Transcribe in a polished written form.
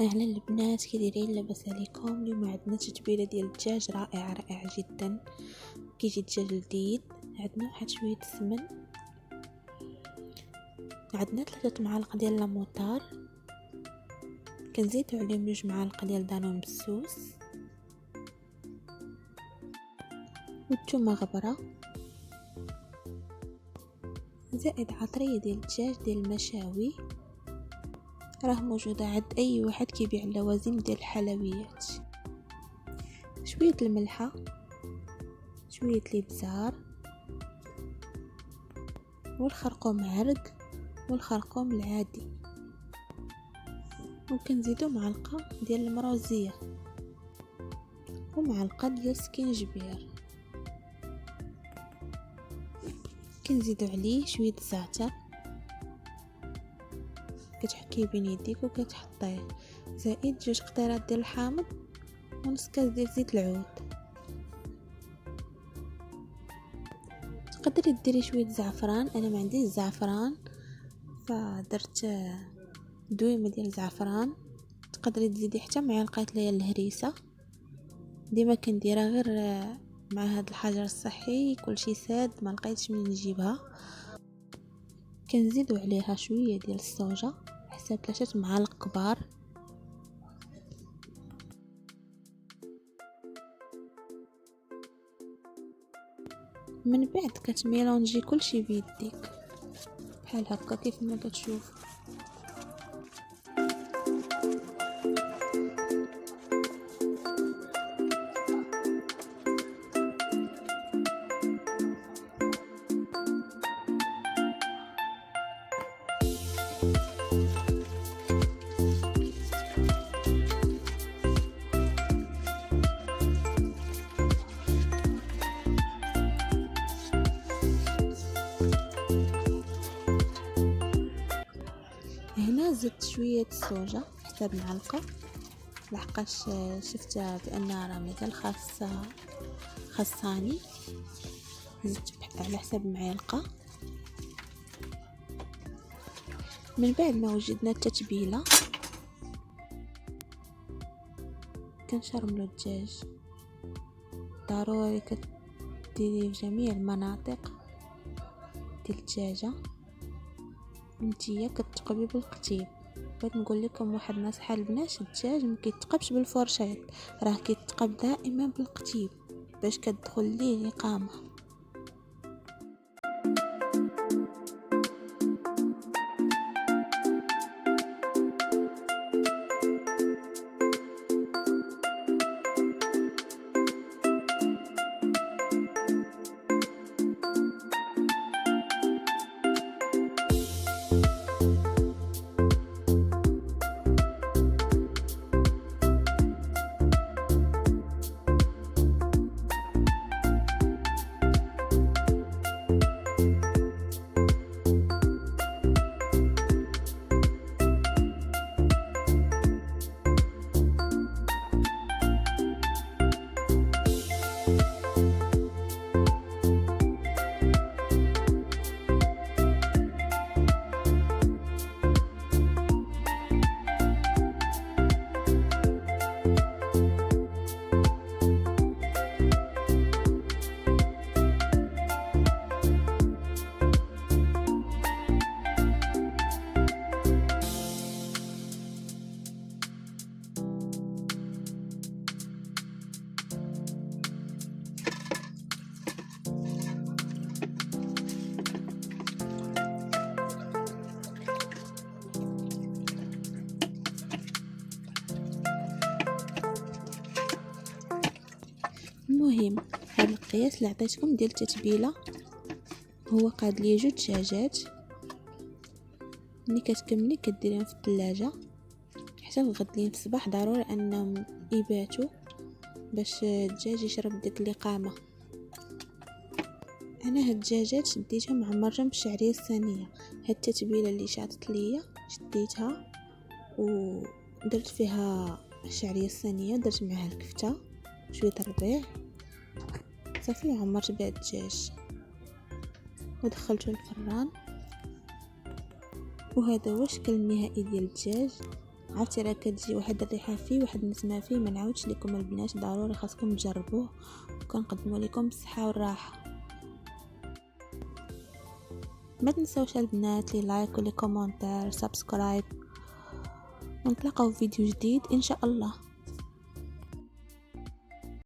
اهلا البنات، كي دايرين؟ لاباس عليكم؟ اليوم عندنا تتبيله ديال الدجاج رائع جدا. كيجي الدجاج لذيذ. عندنا واحد شويه السمن، عندنا 3 معالق ديال لاموطار، كنزيدو عليهم 2 معالق ديال دانون مسوس، والثومه غبره، زائد عطريه ديال الدجاج ديال المشاوي، راه موجوده عند اي واحد كيبيع اللوازم ديال الحلويات، شويه الملحه، شويه الابزار، والخرقوم عرق والخرقوم العادي، وكنزيدو معلقه ديال المروزيه ومعلقه ديال السكينجبير، كنزيدو عليه شويه الزعتر، كتحكيه بين يديك وكتحطيه، زائد 2 قطيرات ديال الحامض ونص كاس ديال زيت العود. تقدري ديري شويه زعفران، انا ما عنديش زعفران فدرت دويمه ديال الزعفران. تقدري تزيدي حتى معلقه ديال الهريسه، ديما كنديرها غير مع هاد الحجر الصحي، كلشي ساد ما لقيتش منين نجيبها. كنزيدو عليها شويه ديال الصوجا حساب 3 معالق كبار، من بعد كتميلونجي كلشي بيديك بحال هكا كيف ما كتشوف. هنا زدت شويه الصوجا حساب معلقه، لحقاش شفتها بانها راه مازال خاصاني، زدت على حساب معلقه. من بعد ما وجدنا التتبيله كنشرملو الدجاج، ضروري كديري في جميع المناطق ديال الدجاجه. نتيا كتقبي بالقتيب. بغيت نقول لكم واحد النصيحه البنات، الدجاج ما كيتقبش بالفرشاط، راه كيتقب دائما بالقتيب باش كتدخل ليه القامه. المهم هذا القياس اللي عطيتكم ديال التتبيله هو قاد لي 2 دجاجات. ملي كتكملي كديريهم في الثلاجه حتى الغد في الصباح، ضروري انهم يباتوا باش الدجاج يشرب ديك الاقامه. انا هاد الدجاجات شديتهم عمرتهم بالشعريه الصينيه. هاد التتبيله اللي شاطت ليا شديتها ودرت فيها الشعريه الصينيه، درت معها الكفته شويه الربيع صافي، عمرت بها الدجاج ودخلته الفران. وهذا هو الشكل النهائي ديال الدجاج عرفتي راه كتجي واحد الريحه فيه، واحد النسمه فيه، ما نعاودش لكم البنات، ضروري خاصكم تجربوه، وكنقدموا لكم بالصحه والراحه. ما تنسوش البنات لي لايك ولي كومونتير سبسكرايب، ونتلاقاو في فيديو جديد ان شاء الله.